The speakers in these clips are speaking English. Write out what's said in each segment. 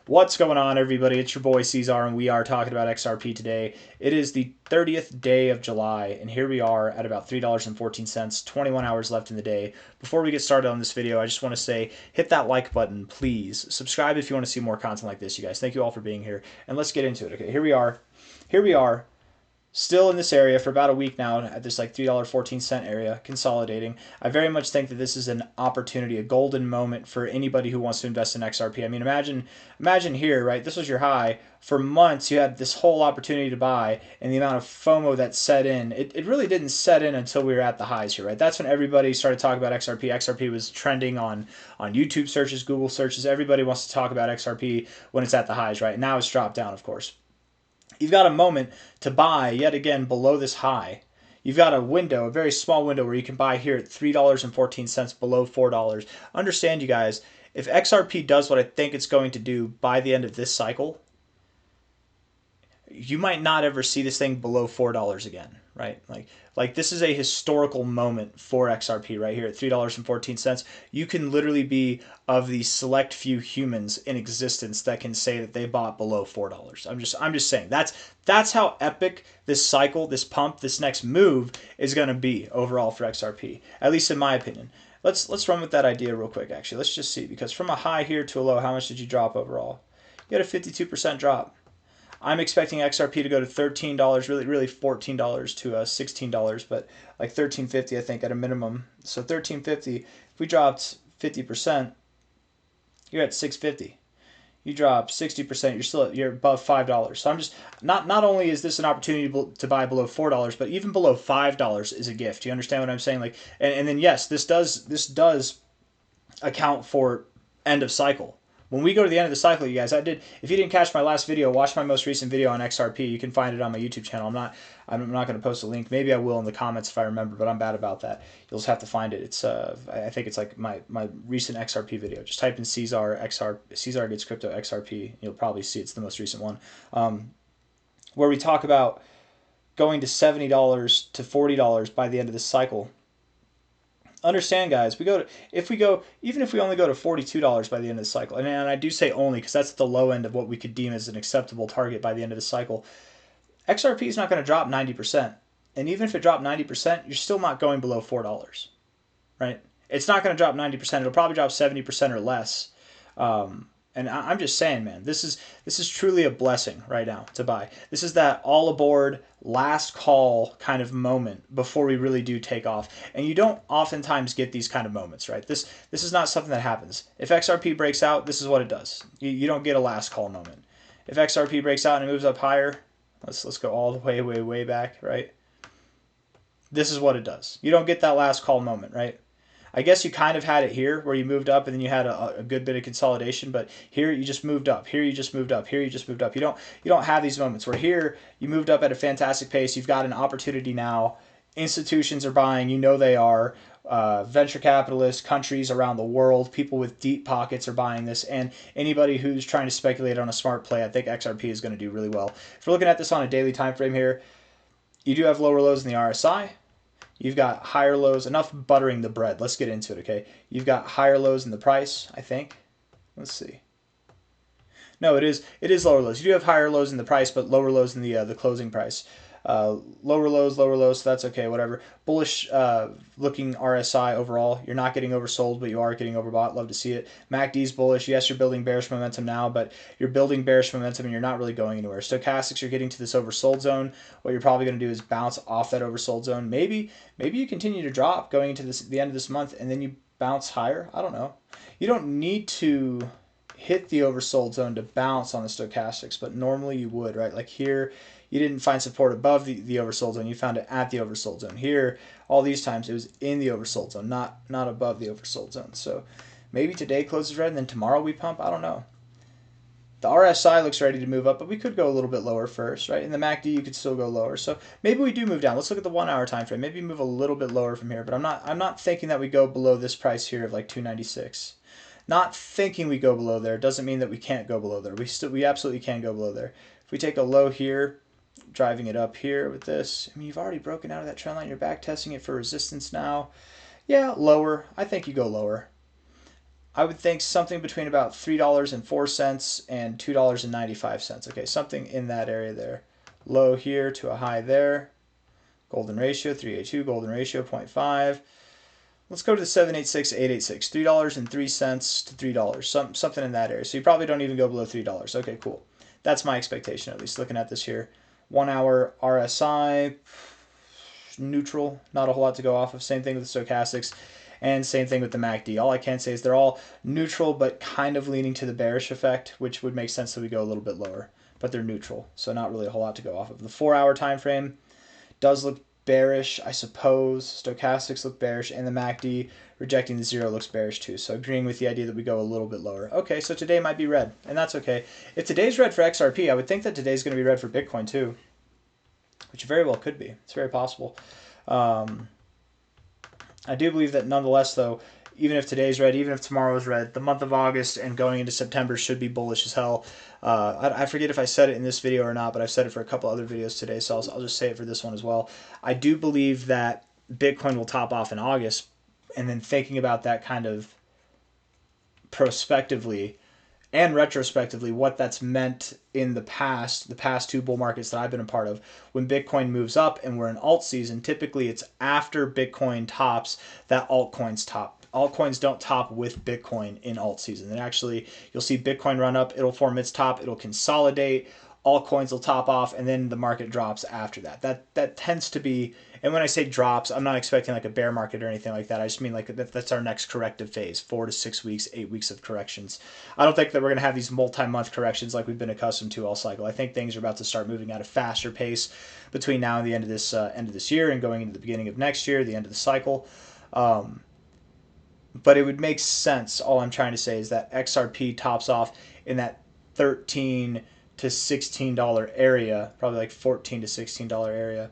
What's going on, everybody? It's your boy C-Zar, and we are talking about XRP today. It is the 30th day of July, and here we are at about $3.14, 21 hours left in the day. Before we get started on this video, I just want to say, hit that like button, please. Subscribe if you want to see more content like this, you guys. Thank you all for being here, and let's get into it. Okay, here we are. Still in this area for about a week now at this like $3.14 area, consolidating. I very much think that this is an opportunity, a golden moment for anybody who wants to invest in XRP. I mean, imagine here, right? This was your high. For months, you had this whole opportunity to buy, and the amount of FOMO that set in, it really didn't set in until we were at the highs here, right? That's when everybody started talking about XRP. XRP was trending on YouTube searches, Google searches. Everybody wants to talk about XRP when it's at the highs, right? And now it's dropped down, of course. You've got a moment to buy yet again below this high. You've got a window, a very small window, where you can buy here at $3.14 below $4. Understand, you guys, if XRP does what I think it's going to do by the end of this cycle, you might not ever see this thing below $4 again, right? Like this is a historical moment for XRP right here at $3.14. You can literally be of the select few humans in existence that can say that they bought below $4. I'm just saying that's how epic this cycle, this pump, this next move is going to be overall for XRP, at least in my opinion. Let's run with that idea real quick. Actually, let's just see, because from a high here to a low, how much did you drop overall? You had a 52% drop. I'm expecting XRP to go to $13, really $14 to $16, but like $13.50 I think at a minimum. So $13.50. If we dropped 50%, you're at $6.50. You drop 60%, you're above $5. So I'm just not only is this an opportunity to buy below $4, but even below $5 is a gift. Do you understand what I'm saying? Like, and then yes, this does account for end of cycle. When we go to the end of the cycle, you guys, if you didn't catch my last video, watch my most recent video on XRP. You can find it on my YouTube channel. I'm not going to post a link. Maybe I will in the comments if I remember, but I'm bad about that. You'll just have to find it. It's I think it's like my recent XRP video. Just type in C-Zar Gets Crypto XRP. You'll probably see it's the most recent one, where we talk about going to $70 to $40 by the end of this cycle. Understand, guys, even if we only go to $42 by the end of the cycle, and I do say only because that's the low end of what we could deem as an acceptable target by the end of the cycle, XRP is not going to drop 90%. And even if it dropped 90%, you're still not going below $4, right? It's not going to drop 90%. It'll probably drop 70% or less. And I'm just saying, man, this is truly a blessing right now to buy. This is that all aboard, last call kind of moment before we really do take off. And you don't oftentimes get these kind of moments, right? This is not something that happens. If XRP breaks out, this is what it does. You don't get a last call moment. If XRP breaks out and it moves up higher, let's go all the way back, right? This is what it does. You don't get that last call moment, right? I guess you kind of had it here where you moved up and then you had a good bit of consolidation, but here you just moved up. Here you just moved up. Here you just moved up. You don't have these moments where here you moved up at a fantastic pace. You've got an opportunity now. Institutions are buying. You know they are. Venture capitalists, countries around the world, people with deep pockets are buying this, and anybody who's trying to speculate on a smart play, I think XRP is going to do really well. If we're looking at this on a daily time frame here, you do have lower lows in the RSI. You've got higher lows, enough buttering the bread. Let's get into it, okay? You've got higher lows in the price, I think. Let's see. No, it is lower lows. You do have higher lows in the price, but lower lows in the closing price. Lower lows, so that's okay, whatever. Bullish looking RSI overall. You're not getting oversold, but you are getting overbought. Love to see it. MACD's bullish. Yes, you're building bearish momentum now, but you're building bearish momentum and you're not really going anywhere. Stochastics, you're getting to this oversold zone. What you're probably going to do is bounce off that oversold zone. Maybe you continue to drop going into the end of this month and then you bounce higher. I don't know. You don't need to hit the oversold zone to bounce on the stochastics, but normally you would, right? Like here, you didn't find support above the oversold zone. You found it at the oversold zone. Here, all these times, it was in the oversold zone, not above the oversold zone. So maybe today closes red and then tomorrow we pump. I don't know. The RSI looks ready to move up, but we could go a little bit lower first, right? In the MACD, you could still go lower. So maybe we do move down. Let's look at the 1 hour time frame. Maybe move a little bit lower from here, but I'm not thinking that we go below this price here of like 296. Not thinking we go below there doesn't mean that we can't go below there. We absolutely can go below there. If we take a low here, driving it up here with this, I mean, you've already broken out of that trend line. You're back testing it for resistance now. Yeah, lower. I think you go lower. I would think something between about $3.04 and $2.95. Okay, something in that area there. Low here to a high there. Golden ratio, 382, golden ratio, 0.5. Let's go to the 786, 886. $3.03 to $3. Something in that area. So you probably don't even go below $3. Okay, cool. That's my expectation, at least looking at this here. 1 hour RSI, neutral, not a whole lot to go off of. Same thing with the stochastics, and same thing with the MACD. All I can say is they're all neutral, but kind of leaning to the bearish effect, which would make sense that we go a little bit lower. But they're neutral, so not really a whole lot to go off of. The 4-hour time frame does look bearish, I suppose. Stochastics look bearish, and the MACD rejecting the 0 looks bearish too. So agreeing with the idea that we go a little bit lower. Okay, so today might be red, and that's okay. If today's red for XRP, I would think that today's going to be red for Bitcoin too, which very well could be. It's very possible. I do believe that nonetheless, though, even if today's red, even if tomorrow's red, the month of August and going into September should be bullish as hell. I forget if I said it in this video or not, but I've said it for a couple other videos today, so I'll just say it for this one as well. I do believe that Bitcoin will top off in August, and then thinking about that kind of prospectively and retrospectively, what that's meant in the past 2 bull markets that I've been a part of. When Bitcoin moves up and we're in alt season, typically it's after Bitcoin tops that altcoins top. Altcoins don't top with Bitcoin in alt season. And actually, you'll see Bitcoin run up, it'll form its top, it'll consolidate, altcoins will top off, and then the market drops after that. That tends to be, and when I say drops, I'm not expecting like a bear market or anything like that. I just mean like that's our next corrective phase, 4 to 6 weeks, 8 weeks of corrections. I don't think that we're going to have these multi-month corrections like we've been accustomed to all cycle. I think things are about to start moving at a faster pace between now and the end of this year and going into the beginning of next year, the end of the cycle. But it would make sense. All I'm trying to say is that XRP tops off in that $13 to $16 area, probably like $14 to $16 area,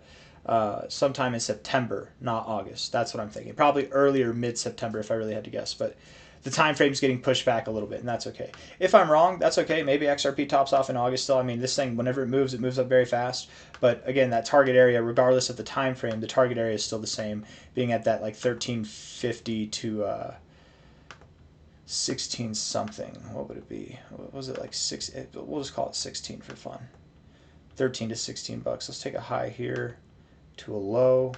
sometime in September, not August. That's what I'm thinking. Probably earlier, mid-September, if I really had to guess. But the time frame's getting pushed back a little bit, and that's okay. If I'm wrong, that's okay. Maybe XRP tops off in August still. I mean, this thing, whenever it moves up very fast. But again, that target area, regardless of the time frame, the target area is still the same, being at that like 1350 to 16 something. What would it be? What was it, like 6? We'll just call it 16 for fun. 13 to 16 bucks. Let's take a high here to a low.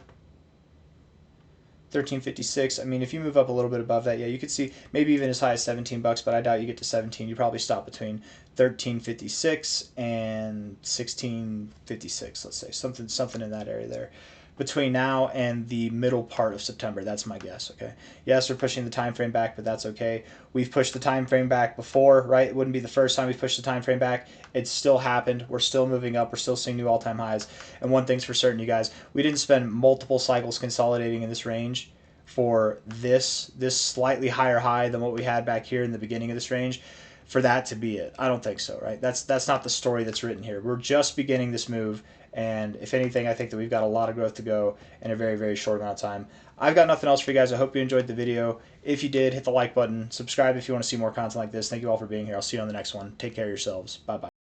1356. I mean, if you move up a little bit above that, yeah, you could see maybe even as high as 17 bucks, but I doubt you get to 17. You probably stop between 1356 and 1656, let's say. Something in that area there. Between now and the middle part of September, that's my guess, okay? Yes, we're pushing the time frame back, but that's okay. We've pushed the time frame back before, right? It wouldn't be the first time we've pushed the time frame back. It's still happened. We're still moving up. We're still seeing new all-time highs. And one thing's for certain, you guys, we didn't spend multiple cycles consolidating in this range for this slightly higher high than what we had back here in the beginning of this range, for that to be it. I don't think so, right? That's not the story that's written here. We're just beginning this move, and if anything, I think that we've got a lot of growth to go in a very, very short amount of time. I've got nothing else for you guys. I hope you enjoyed the video. If you did, hit the like button. Subscribe if you want to see more content like this. Thank you all for being here. I'll see you on the next one. Take care of yourselves. Bye-bye.